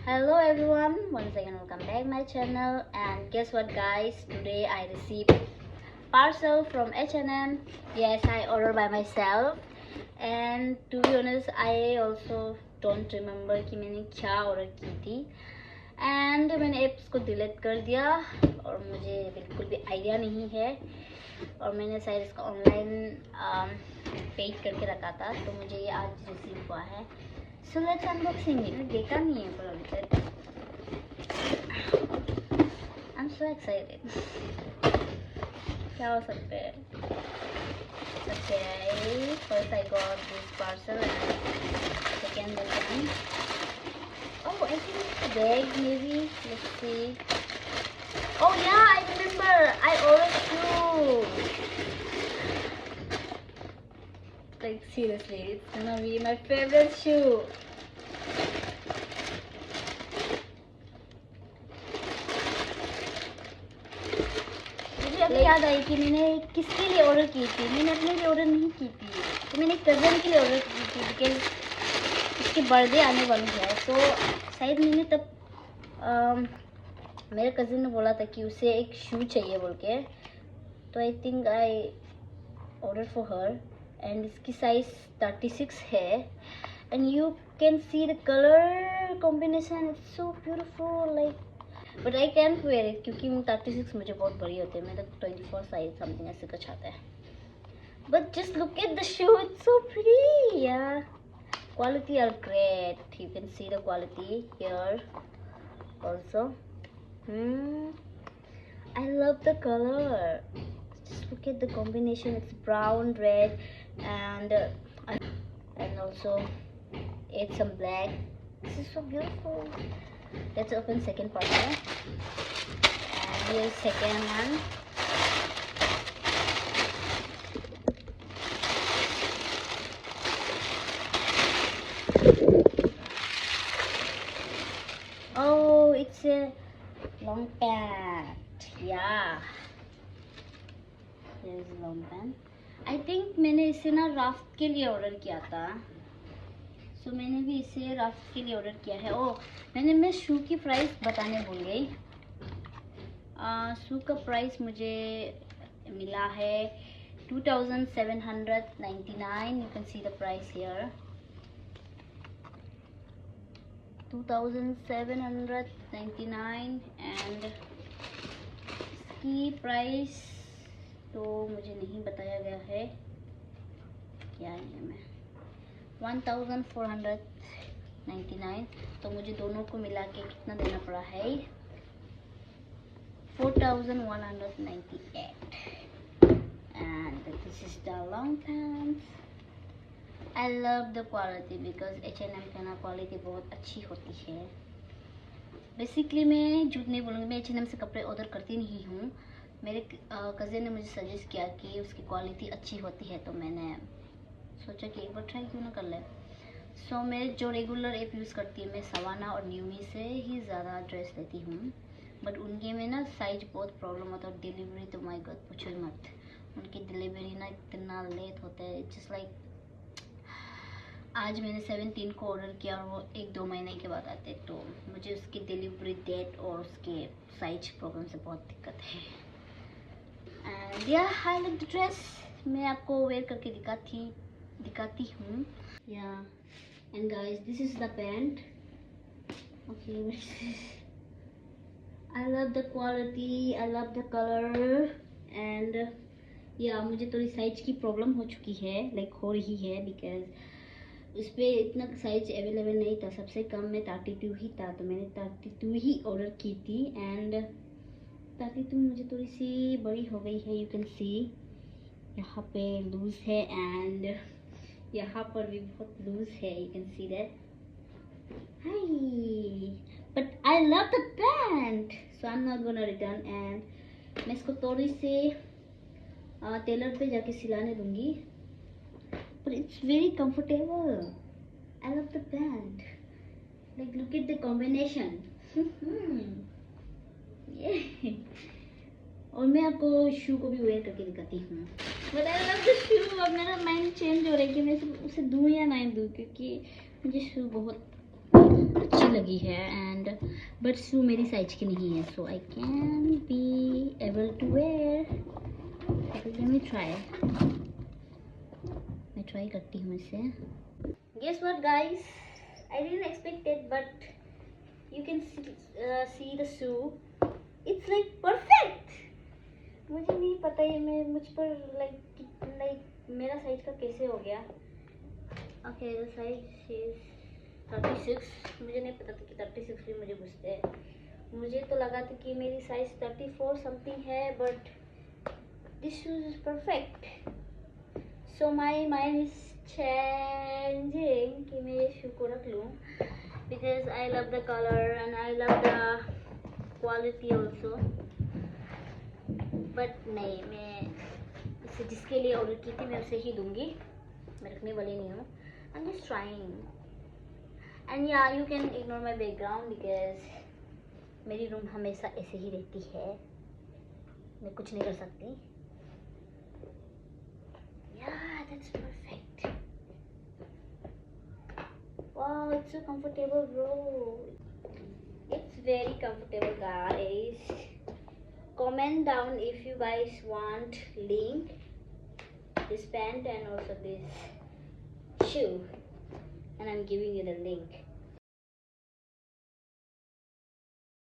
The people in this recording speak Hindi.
Hello everyone, once again welcome back my channel. And guess what guys, today I received parcel from H&M. Yes, I ordered by myself, and to be honest I also don't remember कि मैंने क्या ऑर्डर की थी, एंड मैंने ऐप्स को डिलीट कर दिया और मुझे बिल्कुल भी आइडिया नहीं है, और मैंने शायद इसका ऑनलाइन पेड करके रखा था, तो मुझे ये आज रिसीव हुआ है. So let's unboxing it. देखा नहीं है पर अभी तक. I am so excited. क्या हो सकता है? Okay, first I got this parcel and second this one. Oh, I think it's a bag maybe. Let's see. Oh yeah, I remember. I ordered shoes. Like seriously, it's gonna be my favorite shoe. मुझे अभी याद आई कि मैंने किसके लिए ऑर्डर की थी. मैंने अपने लिए ऑर्डर नहीं की थी, तो मैंने कज़न के लिए ऑर्डर की थी बिकॉज उसकी बर्थडे आने वाली है. तो शायद मैंने तब मेरे कज़न ने बोला था कि उसे एक शू चाहिए बोल के, तो I think I order for her. And इसकी साइज 36 है, and you can see the colour combination. It's so beautiful. Like but I can't wear it क्योंकि 36 मुझे बहुत बड़ी होती है. मेरा 24 साइज समथिंग ऐसे कुछ आता है. But just look at the shoe, it's so pretty. Yeah quality are great. You can see the quality here also. I love the color. Just look at the combination. It's brown, red, and also it's some black. This is so beautiful. Let's open second parcel. And here's second one. Oh, it's a long pant. Yeah. There is a long pant. I think मैंने इसे ना राफ्ट के लिए ऑर्डर किया था. सो मैंने भी इसे राफ्ट के लिए ऑर्डर किया है. मैं शू की प्राइस बताने भूल गई. शू का प्राइस मुझे मिला है 2799. You can see the price here. 2799. And इसकी प्राइस तो मुझे नहीं बताया गया है. क्या है मैं 1499. तो मुझे दोनों को मिला के कितना देना पड़ा है 4198. And this is the long pants. I love the quality because H&M का ना क्वालिटी बहुत अच्छी होती है. बेसिकली मैं झूठ नहीं बोलूँगी, मैं H&M से कपड़े ऑर्डर करती नहीं हूँ. मेरे कज़न ने मुझे सजेस्ट किया कि उसकी क्वालिटी अच्छी होती है, तो मैंने सोचा कि एक बार ट्राई क्यों ना कर ले. सो मैं जो रेगुलर ऐप यूज़ करती हूँ, मैं सवाना और न्यूमी से ही ज़्यादा ड्रेस लेती हूँ. बट उनके में ना साइज बहुत प्रॉब्लम होता है, और डिलीवरी तो माय गॉड पूछो ही मत. उनकी डिलीवरी ना इतना लेट होता है. जस्ट लाइक आज मैंने 17 को ऑर्डर किया और वो 1-2 महीने के बाद आते, तो मुझे उसकी डिलीवरी डेट और उसके साइज प्रॉब्लम से बहुत दिक्कत है. एंड या आई लाइक द ड्रेस. मैं आपको वेयर करके दिखाती हूँ. या and guys, this is the pant. Okay, I love the quality, I love the colour. And या मुझे थोड़ी साइज की प्रॉब्लम हो चुकी है, लाइक हो रही है, बिकॉज उस पर इतना साइज अवेलेबल नहीं था. सबसे कम में 32 ही था, तो मैंने 32 ही ऑर्डर की थी. एंड 32 मुझे थोड़ी सी बड़ी हो गई है. यू कैन सी यहाँ पे लूज है, एंड यहाँ पर भी बहुत लूज है. You can see that. Hi, but I love the pant, so I am not gonna return. And मैं इसको थोड़ी से टेलर पे जाके सिलाने दूंगी. But it's very comfortable. I love the pant. Like look at the combination. Yeah. और मैं आपको शू को भी वेयर करके दिखाती हूँ. But I love the shoe. अब मेरा माइंड चेंज हो रहा है कि मैं उसे दूँ या नहीं दूँ, क्योंकि मुझे शू बहुत अच्छी लगी है. एंड बट शू मेरी साइज की नहीं है, so I can be able to wear. Let me try. मैं ट्राई करती हूँ इसे. Guess what guys, I didn't expect it, but you can see the shoe. It's like perfect. मुझे नहीं पता ये मैं मुझ पर लाइक मेरा साइज का कैसे हो गया. Okay, the size is 36. मुझे नहीं पता था कि 36 भी मुझे घुसते हैं. मुझे तो लगा था कि मेरी साइज 34 समथिंग है, but this shoes is perfect. So my mind is changing कि मैं ये शू को रख लूँ, because I love the colour and I love the quality also. But नहीं, मैं इसे जिसके लिए ऑर्डर की थी मैं उसे ही दूंगी. मैं रखने वाली नहीं हूँ. I am just trying. And yeah you can ignore my background, because मेरी रूम हमेशा ऐसे ही रहती है. मैं कुछ नहीं कर सकती. Yeah, that's perfect. Wow, it's so comfortable, bro. It's very comfortable, guys. Comment down if you guys want link this pant and also this shoe, and I'm giving you the link.